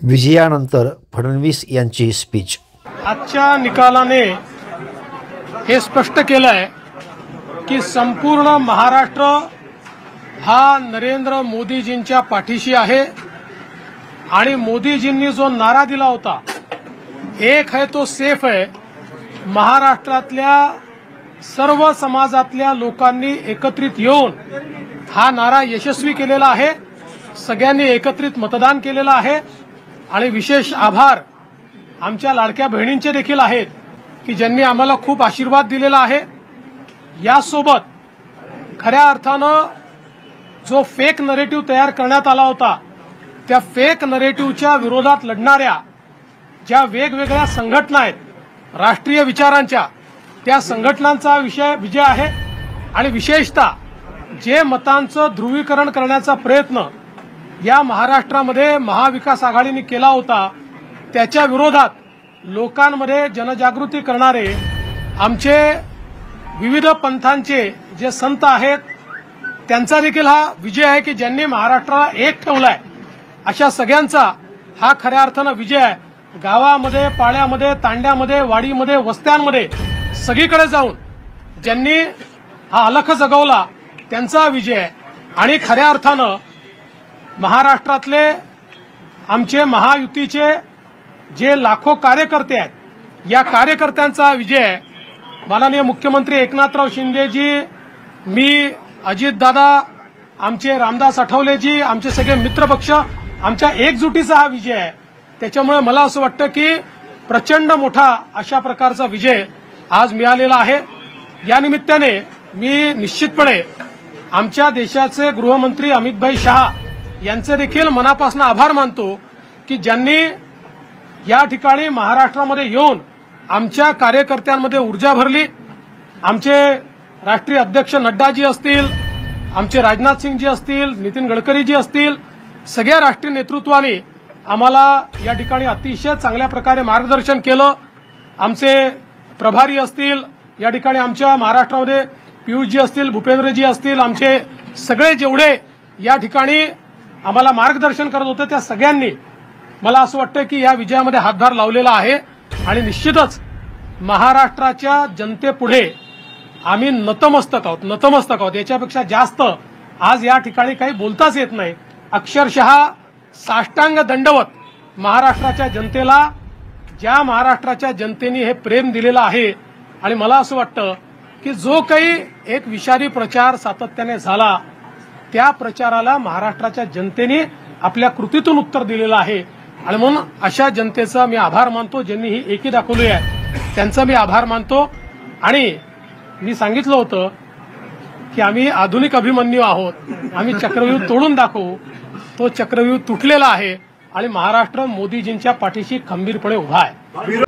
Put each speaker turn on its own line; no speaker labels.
विजयानंतर फडणवीस यांची स्पीच।
आजच्या निकालाने हे स्पष्ट केलं आहे की संपूर्ण महाराष्ट्र हा नरेंद्र मोदीजींच्या पाठीशी आहे आणि मोदीजींनी जो नारा दिला होता, एक है तो सेफ है, महाराष्ट्रातल्या सर्व समाजातल्या लोकांनी एकत्रित येऊन हा नारा यशस्वी केलेला आहे। सगळ्यांनी एकत्रित मतदान केलेलं आहे आणि विशेष आभार आमच्या लाडक्या बहिणींचे देखील आहेत की ज्यांनी आम्हाला खूप आशीर्वाद दिलेला आहे। यासोबत खऱ्या अर्थानं जो फेक नरेटिव्ह तयार करण्यात आला होता, त्या फेक नरेटिव्हच्या विरोधात लढणाऱ्या ज्या वेगवेगळ्या संघटना आहेत राष्ट्रीय विचारांच्या, त्या संघटनांचा विजय आहे आणि विशेषतः जे मतांचं ध्रुवीकरण करण्याचा प्रयत्न या महाराष्ट्रामध्ये महाविकास आघाडीने केला होता, त्याच्या विरोधात लोकांमध्ये जनजागृती करणारे आमचे विविध पंथांचे जे संत आहेत, त्यांचा देखील हा विजय आहे की ज्यांनी महाराष्ट्राला एक ठेवलाय। अशा सगळ्यांचा हा खऱ्या अर्थानं विजय आहे। गावामध्ये, पाड्यामध्ये, तांड्यामध्ये, वाडीमध्ये, वस्त्यांमध्ये सगळीकडे जाऊन ज्यांनी हा अलख जगवला त्यांचा विजय आहे। आणि खऱ्या अर्थानं महाराष्ट्रातले आमचे महायुतीचे जे लाखो कार्यकर्ते आहेत, या कार्यकर्त्यांचा विजय आहे। माननीय मुख्यमंत्री एकनाथराव शिंदेजी, मी, अजितदादा, आमचे रामदास आठवलेजी, आमचे सगळे मित्रपक्ष, आमच्या एकजुटीचा हा विजय आहे। त्याच्यामुळे मला असं वाटतं की प्रचंड मोठा अशा प्रकारचा विजय आज मिळालेला आहे। या निमित्ताने मी निश्चितपणे आमच्या देशाचे गृहमंत्री अमितभाई शहा यांचे देखील मनापासून आभार मानतो की ज्यांनी या ठिकाणी महाराष्ट्रामध्ये येऊन आमच्या कार्यकर्त्यांमध्ये ऊर्जा भरली। आमचे राष्ट्रीय अध्यक्ष नड्डाजी असतील, आमचे राजनाथ सिंहजी असतील, नितीन गडकरीजी असतील, सगळ्या राष्ट्रीय नेतृत्वाने आम्हाला या ठिकाणी अतिशय चांगल्या प्रकारे मार्गदर्शन केलं। आमचे प्रभारी असतील, या ठिकाणी आमच्या महाराष्ट्रामध्ये पियुषजी असतील, भूपेंद्रजी असतील, आमचे सगळे जेवढे या ठिकाणी आम्हाला मार्गदर्शन करत होते, त्या सगळ्यांनी मला असं वाटतं की या विजयामध्ये हातभार लावलेला आहे। आणि निश्चितच महाराष्ट्राच्या जनतेपुढे आम्ही नतमस्तक आहोत। याच्यापेक्षा जास्त आज या ठिकाणी काही बोलताच येत नाही। अक्षरशः साष्टांग दंडवत महाराष्ट्राच्या जनतेला, ज्या महाराष्ट्राच्या जनतेने हे प्रेम दिलेलं आहे। आणि मला असं वाटतं की जो काही एक विषारी प्रचार सातत्याने झाला, त्या प्रचाराला महाराष्ट्राच्या जनतेने आपल्या कृतीतून उत्तर दिलेलं आहे। आणि म्हणून अशा जनतेचा मी आभार मानतो, ज्यांनी ही एकी दाखवली आहे त्यांचा मी आभार मानतो। आणि मी सांगितलं होतं की आम्ही आधुनिक अभिमन्यू आहोत, आम्ही चक्रव्यूह तोडून दाखवू। तो चक्रव्यूह तुटलेला आहे आणि महाराष्ट्र मोदीजींच्या पाठीशी खंबीरपणे उभा आहे।